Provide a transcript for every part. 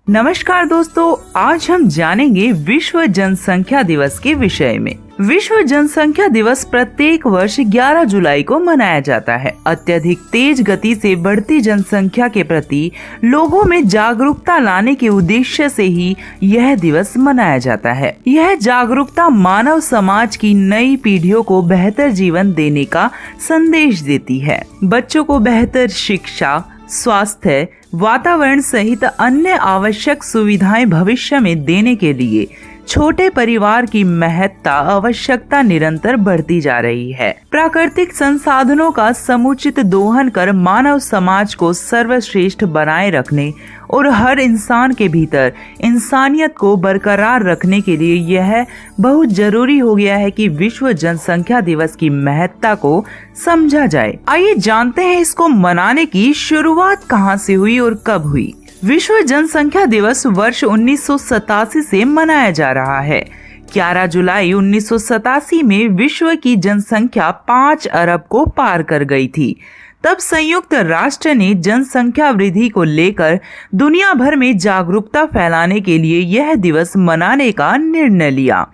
नमस्कार दोस्तों, आज हम जानेंगे विश्व जनसंख्या दिवस के विषय में। विश्व जनसंख्या दिवस प्रत्येक वर्ष 11 जुलाई को मनाया जाता है। अत्यधिक तेज गति से बढ़ती जनसंख्या के प्रति लोगों में जागरूकता लाने के उद्देश्य से ही यह दिवस मनाया जाता है। यह जागरूकता मानव समाज की नई पीढ़ियों को बेहतर जीवन देने का संदेश देती है। बच्चों को बेहतर शिक्षा, स्वास्थ्य, वातावरण सहित अन्य आवश्यक सुविधाएं भविष्य में देने के लिए छोटे परिवार की महत्ता आवश्यकता निरंतर बढ़ती जा रही है। प्राकृतिक संसाधनों का समुचित दोहन कर मानव समाज को सर्वश्रेष्ठ बनाए रखने और हर इंसान के भीतर इंसानियत को बरकरार रखने के लिए यह बहुत जरूरी हो गया है कि विश्व जनसंख्या दिवस की महत्ता को समझा जाए। आइए जानते हैं इसको मनाने की शुरुआत कहां से हुई और कब हुई। विश्व जनसंख्या दिवस वर्ष 1987 से मनाया जा रहा है। 11 जुलाई 1987 में विश्व की जनसंख्या 5 अरब को पार कर गई थी। तब संयुक्त राष्ट्र ने जनसंख्या वृद्धि को लेकर दुनिया भर में जागरूकता फैलाने के लिए यह दिवस मनाने का निर्णय लिया।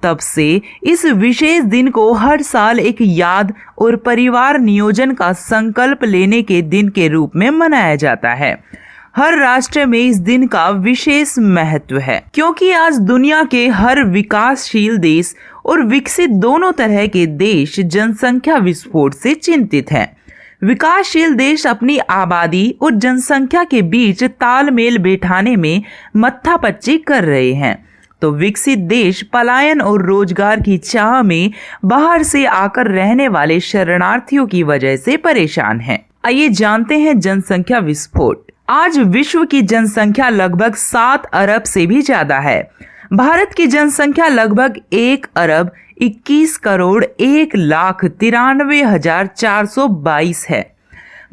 तब से इस विशेष दिन को हर साल एक याद और परिवार नियोजन का संकल्प लेने के दिन के रूप में मनाया जाता है। हर राष्ट्र में इस दिन का विशेष महत्व है, क्योंकि आज दुनिया के हर विकासशील देश और विकसित दोनों तरह के देश जनसंख्या विस्फोट से चिंतित हैं। विकासशील देश अपनी आबादी और जनसंख्या के बीच तालमेल बैठाने में मत्थापच्ची कर रहे हैं, तो विकसित देश पलायन और रोजगार की चाह में बाहर से आकर रहने वाले शरणार्थियों की वजह से परेशान हैं। आइए जानते हैं जनसंख्या विस्फोट। आज विश्व की जनसंख्या लगभग 7 अरब से भी ज्यादा है। भारत की जनसंख्या लगभग 1 अरब 21 करोड़ 1,93,422 है।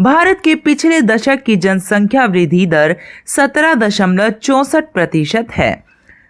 भारत के पिछले दशक की जनसंख्या वृद्धि दर 17.64% है।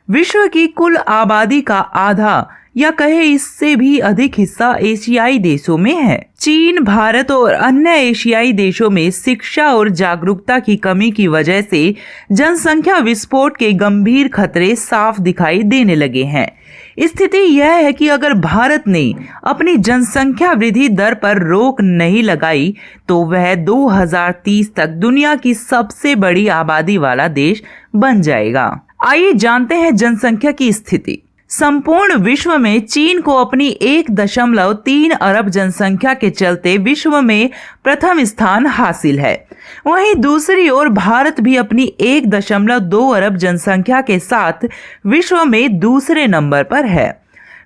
विश्व की कुल आबादी का आधा या कहे इससे भी अधिक हिस्सा एशियाई देशों में है। चीन, भारत और अन्य एशियाई देशों में शिक्षा और जागरूकता की कमी की वजह से जनसंख्या विस्फोट के गंभीर खतरे साफ दिखाई देने लगे हैं। स्थिति यह है कि अगर भारत ने अपनी जनसंख्या वृद्धि दर पर रोक नहीं लगाई तो वह 2030 तक दुनिया की सबसे बड़ी आबादी वाला देश बन जाएगा। आइए जानते हैं जनसंख्या की स्थिति। संपूर्ण विश्व में चीन को अपनी 1.3 अरब जनसंख्या के चलते विश्व में प्रथम स्थान हासिल है। वहीं दूसरी ओर भारत भी अपनी 1.2 अरब जनसंख्या के साथ विश्व में दूसरे नंबर पर है।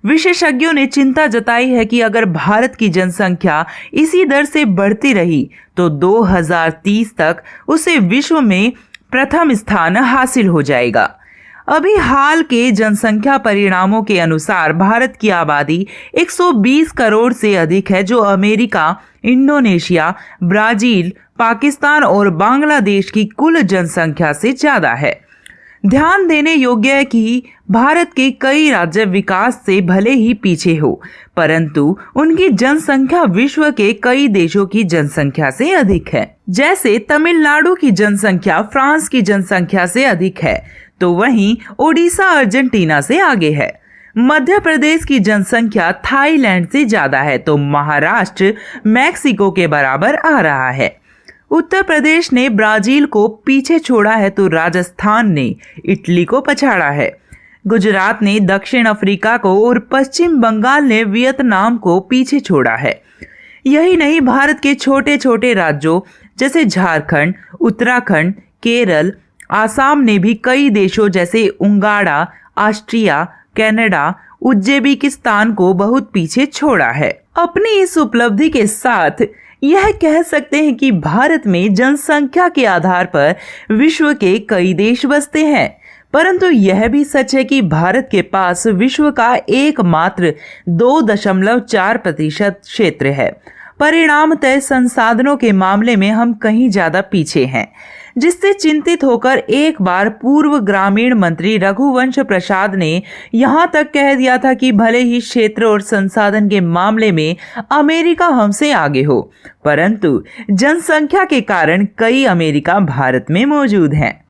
विशेषज्ञों ने चिंता जताई है कि अगर भारत की जनसंख्या इसी दर से बढ़ती रही तो 2030 तक उसे विश्व में प्रथम स्थान हासिल हो जाएगा। अभी हाल के जनसंख्या परिणामों के अनुसार भारत की आबादी 120 करोड़ से अधिक है, जो अमेरिका, इंडोनेशिया, ब्राजील, पाकिस्तान और बांग्लादेश की कुल जनसंख्या से ज्यादा है। ध्यान देने योग्य है कि भारत के कई राज्य विकास से भले ही पीछे हो, परंतु उनकी जनसंख्या विश्व के कई देशों की जनसंख्या से अधिक है। जैसे तमिलनाडु की जनसंख्या फ्रांस की जनसंख्या से अधिक है, तो वहीं ओडिशा अर्जेंटीना से आगे है। मध्य प्रदेश की जनसंख्या थाईलैंड से ज्यादा है, तो महाराष्ट्र मैक्सिको के बराबर आ रहा है। उत्तर प्रदेश ने ब्राजील को पीछे छोड़ा है, तो राजस्थान ने इटली को पछाड़ा है। गुजरात ने दक्षिण अफ्रीका को और पश्चिम बंगाल ने वियतनाम को पीछे छोड़ा है। यही नहीं, भारत के छोटे छोटे राज्यों जैसे झारखंड, उत्तराखंड, केरल, आसाम ने भी कई देशों जैसे उगांडा, ऑस्ट्रिया, कनाडा, उज्बेकिस्तान को बहुत पीछे छोड़ा है। अपनी इस उपलब्धि के साथ यह कह सकते हैं कि भारत में जनसंख्या के आधार पर विश्व के कई देश बसते हैं, परंतु यह भी सच है कि भारत के पास विश्व का एकमात्र 2.4% क्षेत्र है। परिणामतः संसाधनों के मामले में हम कहीं ज्यादा पीछे हैं, जिससे चिंतित होकर एक बार पूर्व ग्रामीण मंत्री रघुवंश प्रसाद ने यहाँ तक कह दिया था कि भले ही क्षेत्र और संसाधन के मामले में अमेरिका हमसे आगे हो, परंतु जनसंख्या के कारण कई अमेरिका भारत में मौजूद हैं।